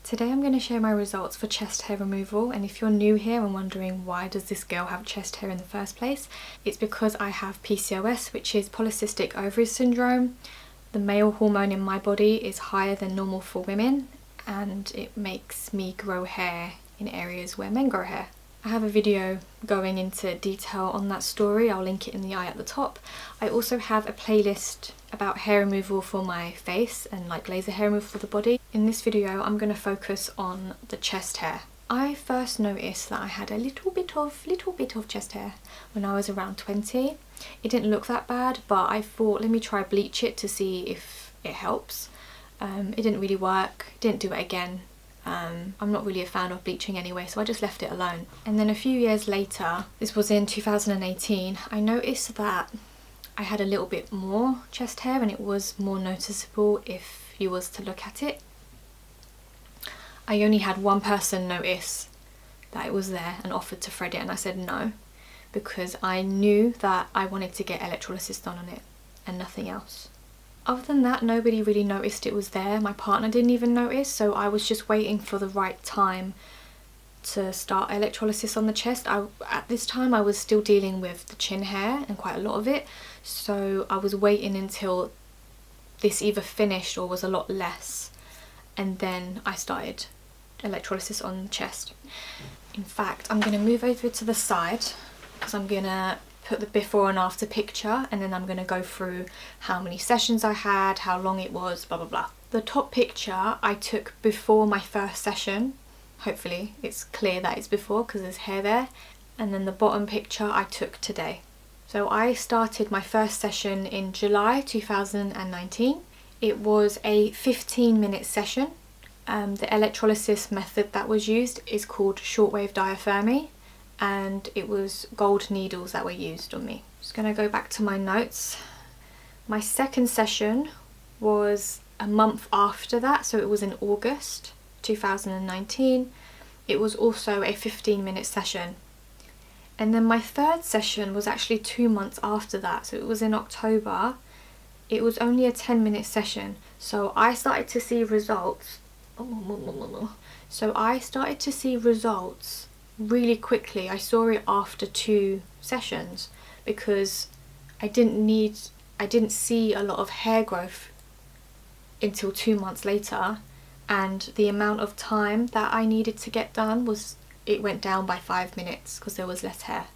Today I'm going to share my results for chest hair removal, and if you're new here and wondering why does this girl have chest hair in the first place, it's because I have PCOS, which is polycystic ovary syndrome. The male hormone in my body is higher than normal for women and it makes me grow hair in areas where men grow hair. I have a video going into detail on that story, I'll link it in the eye at the top. I also have a playlist about hair removal for my face and like laser hair removal for the body. In this video I'm going to focus on the chest hair. I first noticed that I had a little bit of chest hair when I was around 20. It didn't look that bad, but I thought let me try bleach it to see if it helps. It didn't really work, didn't do it again. I'm not really a fan of bleaching anyway, so I just left it alone. And then a few years later, this was in 2018, I noticed that I had a little bit more chest hair and it was more noticeable if you was to look at it. I only had one person notice that it was there and offered to thread it, and I said no because I knew that I wanted to get electrolysis done on it and nothing else. Other than that, nobody really noticed it was there. My partner didn't even notice, so I was just waiting for the right time to start electrolysis on the chest. At this time I was still dealing with the chin hair and quite a lot of it, so I was waiting until this either finished or was a lot less, and then I started electrolysis on the chest. In fact, I'm going to move over to the side because I'm going to put the before and after picture, and then I'm going to go through how many sessions I had, how long it was, blah blah blah. The top picture I took before my first session. Hopefully it's clear that it's before because there's hair there. And then the bottom picture I took today. So I started my first session in July 2019. It was a 15-minute session. The electrolysis method that was used is called shortwave diathermy, and it was gold needles that were used on me. Just gonna go back to my notes. My second session was a month after that, so it was in August 2019. It was also a 15-minute session. And then my third session was actually 2 months after that, so it was in October. It was only a 10-minute session, so I started to see results. Really quickly. I saw it after 2 sessions because I didn't see a lot of hair growth until 2 months later, and the amount of time that I needed to get done it went down by 5 minutes because there was less hair.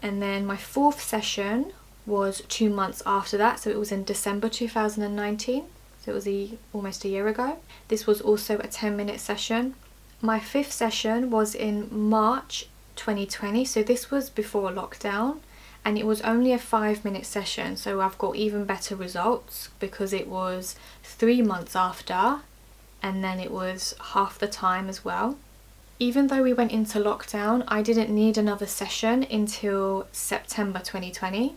And then my fourth session was 2 months after that, so it was in December 2019, so it was almost a year ago. This was also a 10-minute session. My fifth session was in March 2020, so this was before lockdown, and it was only a 5-minute session, so I've got even better results because it was 3 months after, and then it was half the time as well. Even though we went into lockdown, I didn't need another session until September 2020.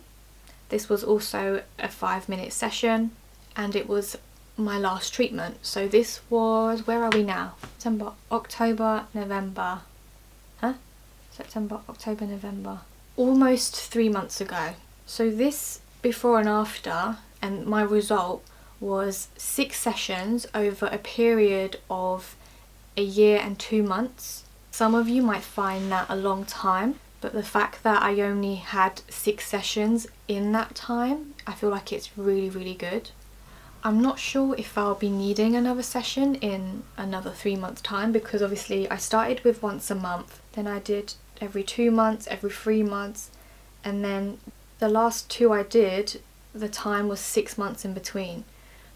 This was also a 5-minute session, and it was my last treatment. So this was, where are we now? September, October, November. September, October, November. Almost 3 months ago. So this before and after, and my result was 6 sessions over a period of a year and 2 months. Some of you might find that a long time, but the fact that I only had 6 sessions in that time, I feel like it's really, really good. I'm not sure if I'll be needing another session in another 3 months time, because obviously I started with once a month, then I did every 2 months, every 3 months, and then the last 2 I did, the time was 6 months in between.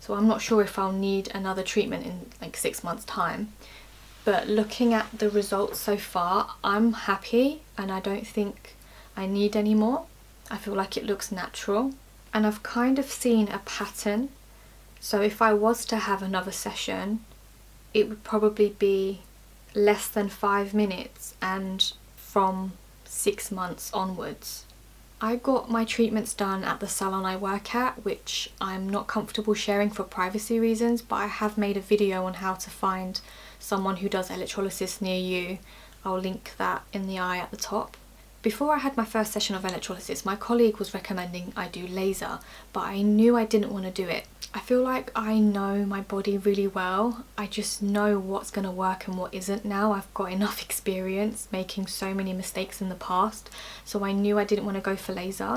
So I'm not sure if I'll need another treatment in like 6 months time. But looking at the results so far, I'm happy and I don't think I need any more. I feel like it looks natural, and I've kind of seen a pattern. So if I was to have another session, it would probably be less than 5 minutes and from 6 months onwards. I got my treatments done at the salon I work at, which I'm not comfortable sharing for privacy reasons, but I have made a video on how to find someone who does electrolysis near you. I'll link that in the eye at the top. Before I had my first session of electrolysis, my colleague was recommending I do laser, but I knew I didn't want to do it. I feel like I know my body really well. I just know what's going to work and what isn't now. I've got enough experience making so many mistakes in the past, so I knew I didn't want to go for laser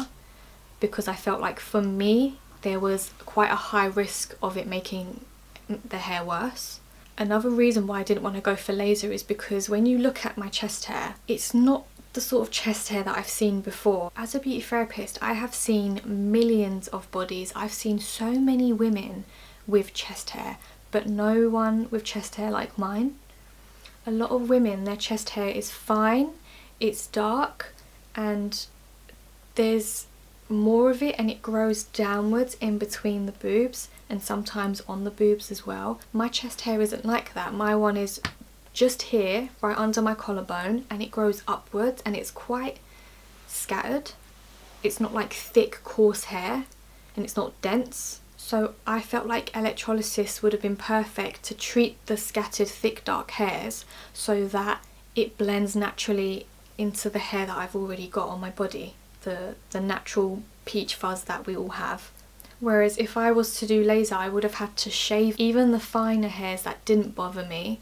because I felt like for me there was quite a high risk of it making the hair worse. Another reason why I didn't want to go for laser is because when you look at my chest hair, it's not the sort of chest hair that I've seen before. As a beauty therapist, I have seen millions of bodies. I've seen so many women with chest hair, but no one with chest hair like mine. A lot of women, their chest hair is fine, it's dark, and there's more of it, and it grows downwards in between the boobs and sometimes on the boobs as well. My chest hair isn't like that. My one is just here, right under my collarbone, and it grows upwards and it's quite scattered. It's not like thick, coarse hair, and it's not dense. So I felt like electrolysis would have been perfect to treat the scattered, thick, dark hairs so that it blends naturally into the hair that I've already got on my body, the natural peach fuzz that we all have. Whereas if I was to do laser, I would have had to shave even the finer hairs that didn't bother me,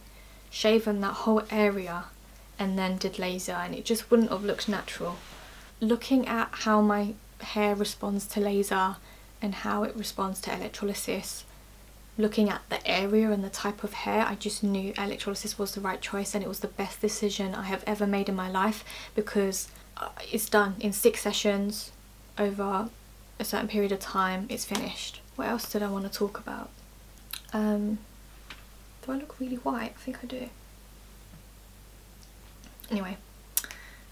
shave them that whole area, and then did laser, and it just wouldn't have looked natural. Looking at how my hair responds to laser and how it responds to electrolysis, looking at the area and the type of hair, I just knew electrolysis was the right choice, and it was the best decision I have ever made in my life because it's done in 6 sessions over a certain period of time. It's finished. What else did I want to talk about? Do I look really white? I think I do. Anyway,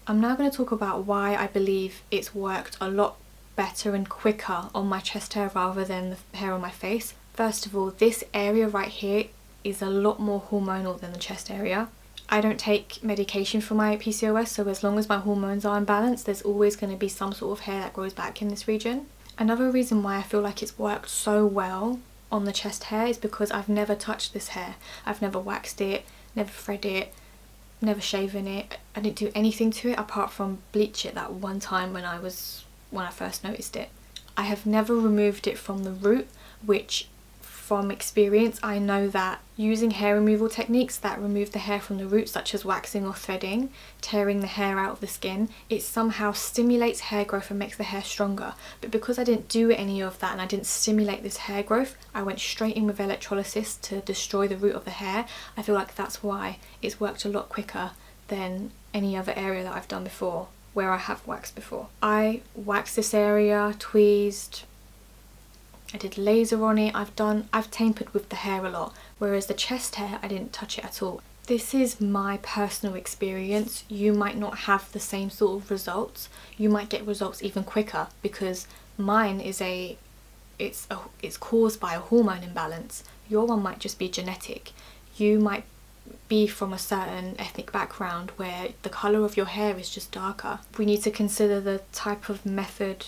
I'm now going to talk about why I believe it's worked a lot better and quicker on my chest hair rather than the hair on my face. First of all, this area right here is a lot more hormonal than the chest area. I don't take medication for my PCOS, so as long as my hormones are in balance, there's always going to be some sort of hair that grows back in this region. Another reason why I feel like it's worked so well on the chest hair is because I've never touched this hair. I've never waxed it, never threaded it, never shaven it. I didn't do anything to it apart from bleach it that one time when I first noticed it. I have never removed it from the root, which from experience I know that using hair removal techniques that remove the hair from the root, such as waxing or threading, tearing the hair out of the skin, it somehow stimulates hair growth and makes the hair stronger. But because I didn't do any of that and I didn't stimulate this hair growth, I went straight in with electrolysis to destroy the root of the hair. I feel like that's why it's worked a lot quicker than any other area that I've done before, where I have waxed before. I waxed this area, tweezed, I did laser on it, I've tampered with the hair a lot, whereas the chest hair, I didn't touch it at all. This is my personal experience. You might not have the same sort of results. You might get results even quicker because mine is it's caused by a hormone imbalance. Your one might just be genetic. You might be from a certain ethnic background where the colour of your hair is just darker. We need to consider the type of method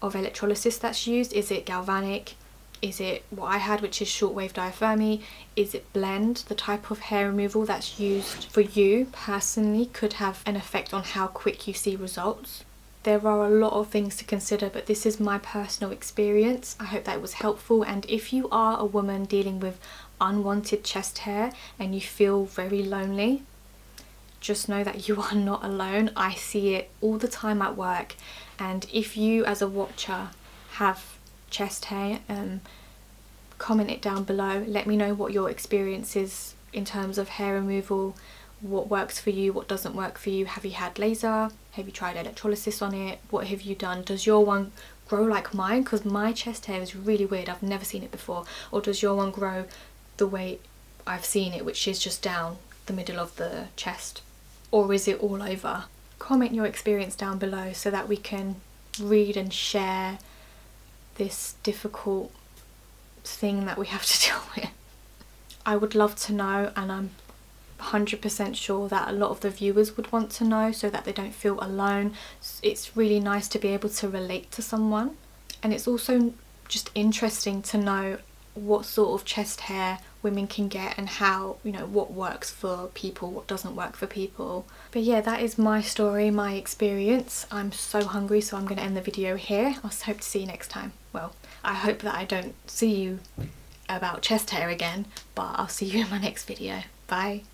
of electrolysis that's used. Is it galvanic? Is it what I had, which is shortwave diaphragmy? Is it blend? The type of hair removal that's used for you personally could have an effect on how quick you see results. There are a lot of things to consider, but this is my personal experience. I hope that it was helpful, and if you are a woman dealing with unwanted chest hair and you feel very lonely, just know that you are not alone. I see it all the time at work, and if you as a watcher have chest hair, comment it down below. Let me know what your experience is in terms of hair removal, what works for you, what doesn't work for you. Have you had laser? Have you tried electrolysis on it? What have you done? Does your one grow like mine? Because my chest hair is really weird. I've never seen it before. Or does your one grow the way I've seen it, which is just down the middle of the chest? Or is it all over? Comment your experience down below so that we can read and share this difficult thing that we have to deal with. I would love to know, and I'm 100% sure that a lot of the viewers would want to know so that they don't feel alone. It's really nice to be able to relate to someone, and it's also just interesting to know what sort of chest hair women can get and how, you know, what works for people, what doesn't work for people. But yeah, that is my story, my experience. I'm so hungry, so I'm going to end the video here. I hope to see you next time. well, I hope that I don't see you about chest hair again, but I'll see you in my next video. Bye.